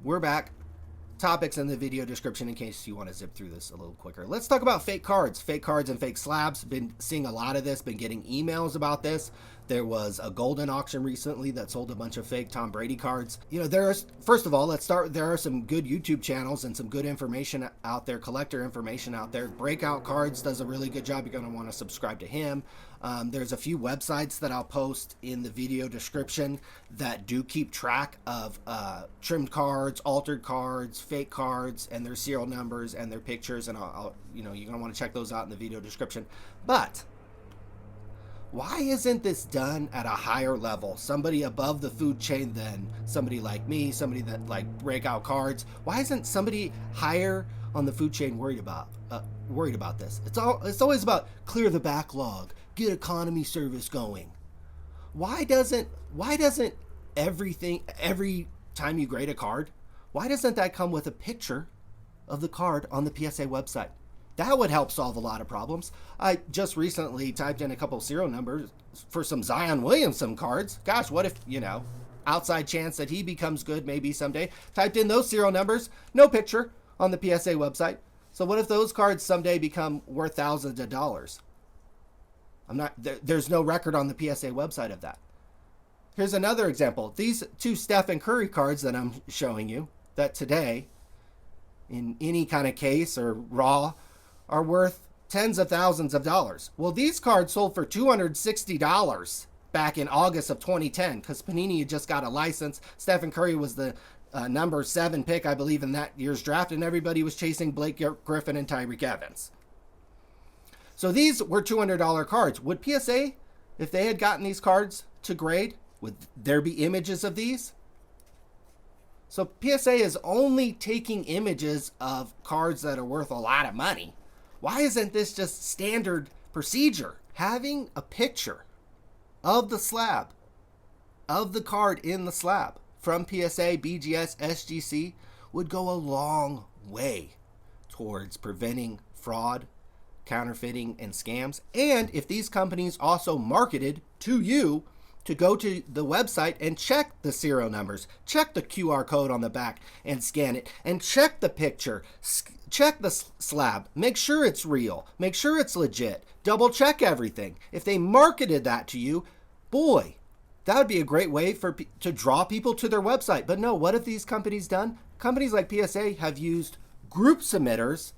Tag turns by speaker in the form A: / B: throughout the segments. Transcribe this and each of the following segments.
A: We're back. Topics in the video description in case you want to zip through this a little quicker. Let's talk about fake cards and fake slabs. Been seeing a lot of this, been getting emails about this. There was a golden auction recently that sold a bunch of fake Tom Brady cards. You know, first of all, let's start. There are some good YouTube channels and some good information out there, collector information out there. Breakout Cards does a really good job. You're going to want to subscribe to him. There's a few websites that I'll post in the video description that do keep track of trimmed cards, altered cards, fake cards, and their serial numbers and their pictures. And you're going to want to check those out in the video description. But why isn't this done at a higher level? Somebody above the food chain than somebody like me, somebody that like Breakout Cards. Why isn't somebody higher on the food chain worried about this? It's always about clear the backlog, get economy service going. Why doesn't everything, every time you grade a card, why doesn't that come with a picture of the card on the PSA website? That would help solve a lot of problems. I just recently typed in a couple serial numbers for some Zion Williamson cards. Gosh, what if, outside chance that he becomes good maybe someday. Typed in those serial numbers, no picture on the PSA website. So what if those cards someday become worth thousands of dollars? There's no record on the PSA website of that. Here's another example. These two Stephen Curry cards that I'm showing you, that today, in any kind of case or raw, are worth tens of thousands of dollars. Well, these cards sold for $260 back in August of 2010 because Panini had just got a license. Stephen Curry was the number 7 pick, I believe, in that year's draft, and everybody was chasing Blake Griffin and Tyreek Evans. So these were $200 cards. Would PSA, if they had gotten these cards to grade, would there be images of these? So PSA is only taking images of cards that are worth a lot of money. Why isn't this just standard procedure? Having a picture of the slab, of the card in the slab from PSA, BGS, SGC would go a long way towards preventing fraud, counterfeiting, and scams. And if these companies also marketed to you to go to the website and check the serial numbers, check the QR code on the back and scan it, and check the picture, check the slab, make sure it's real, make sure it's legit, double check everything. If they marketed that to you, boy, that would be a great way to draw people to their website. But no, what have these companies done? Companies like PSA have used group submitters,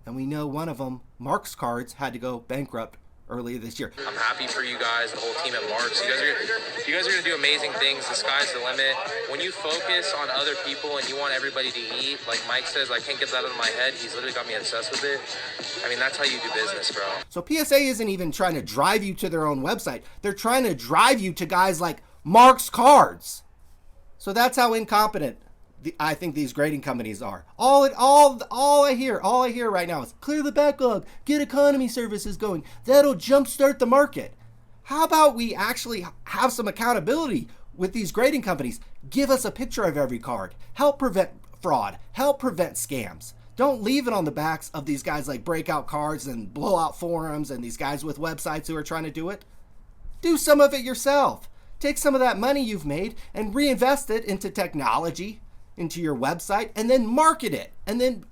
A: and we know one of them, Mark's Cards, had to go bankrupt earlier this year.
B: I'm happy for you guys, the whole team at Marks. You guys are going to do amazing things. The sky's the limit. When you focus on other people and you want everybody to eat, like Mike says, I can't get that out of my head. He's literally got me obsessed with it. I mean, that's how you do business, bro.
A: So PSA isn't even trying to drive you to their own website. They're trying to drive you to guys like Mark's Cards. So that's how incompetent I think these grading companies are. All I hear right now is clear the backlog, get economy services going. That'll jumpstart the market. How about we actually have some accountability with these grading companies? Give us a picture of every card. Help prevent fraud. Help prevent scams. Don't leave it on the backs of these guys like Breakout Cards and Blowout Forums and these guys with websites who are trying to do it. Do some of it yourself. Take some of that money you've made and reinvest it into technology, into your website, and then market it, and then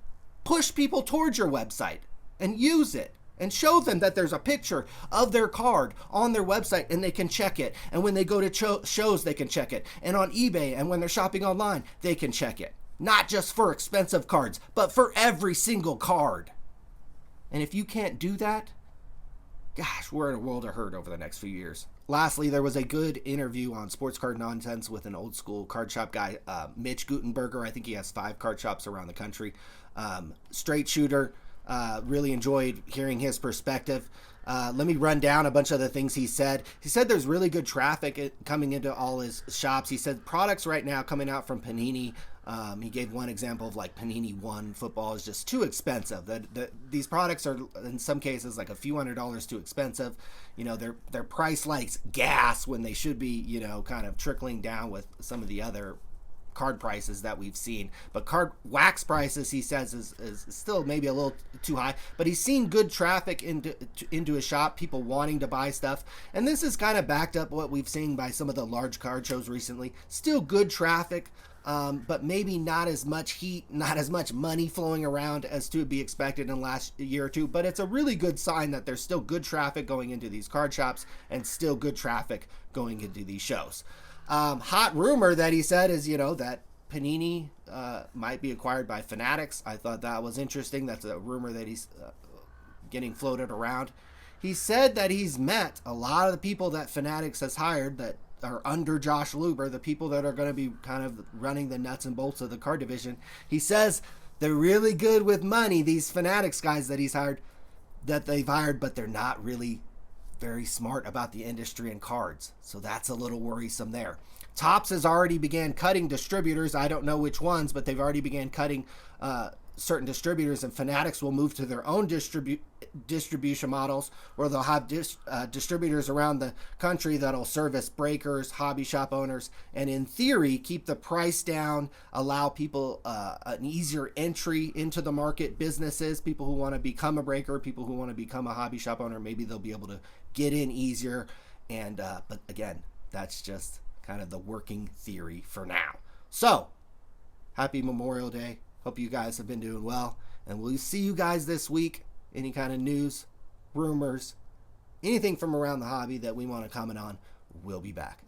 A: push people towards your website and use it and show them that there's a picture of their card on their website and they can check it. And when they go to shows, they can check it. And on eBay and when they're shopping online, they can check it. Not just for expensive cards, but for every single card. And if you can't do that, gosh, we're in a world of hurt over the next few years. Lastly, there was a good interview on Sports Card Nonsense with an old school card shop guy, Mitch Gutenberger. I think he has 5 card shops around the country. Straight shooter. Really enjoyed hearing his perspective. Let me run down a bunch of the things he said. He said there's really good traffic coming into all his shops. He said products right now coming out from Panini. He gave one example of like Panini One football is just too expensive. These products are in some cases like a few $100s too expensive. They're priced like gas when they should be, kind of trickling down with some of the other card prices that we've seen. But card wax prices, he says, is still maybe a little too high. But he's seen good traffic into his shop, people wanting to buy stuff. And this is kind of backed up what we've seen by some of the large card shows recently. Still good traffic. But maybe not as much heat, not as much money flowing around as to be expected in the last year or two. But it's a really good sign that there's still good traffic going into these card shops and still good traffic going into these shows. Hot rumor that he said is, that Panini might be acquired by Fanatics. I thought that was interesting. That's a rumor that he's getting floated around. He said that he's met a lot of the people that Fanatics has hired that are under Josh Luber, the people that are going to be kind of running the nuts and bolts of the card division. He says they're really good with money, these Fanatics guys that they've hired, but they're not really very smart about the industry and cards. So that's a little worrisome there. Topps has already began cutting distributors. I don't know which ones, but they've already began cutting certain distributors, and Fanatics will move to their own distribution models where they'll have distributors around the country that'll service breakers, hobby shop owners, and in theory keep the price down, allow people an easier entry into the market. Businesses, people who want to become a breaker, people who want to become a hobby shop owner, maybe they'll be able to get in easier. And but again, that's just kind of the working theory for now. So happy Memorial Day. Hope you guys have been doing well, and we'll see you guys this week. Any kind of news, rumors, anything from around the hobby that we want to comment on, we'll be back.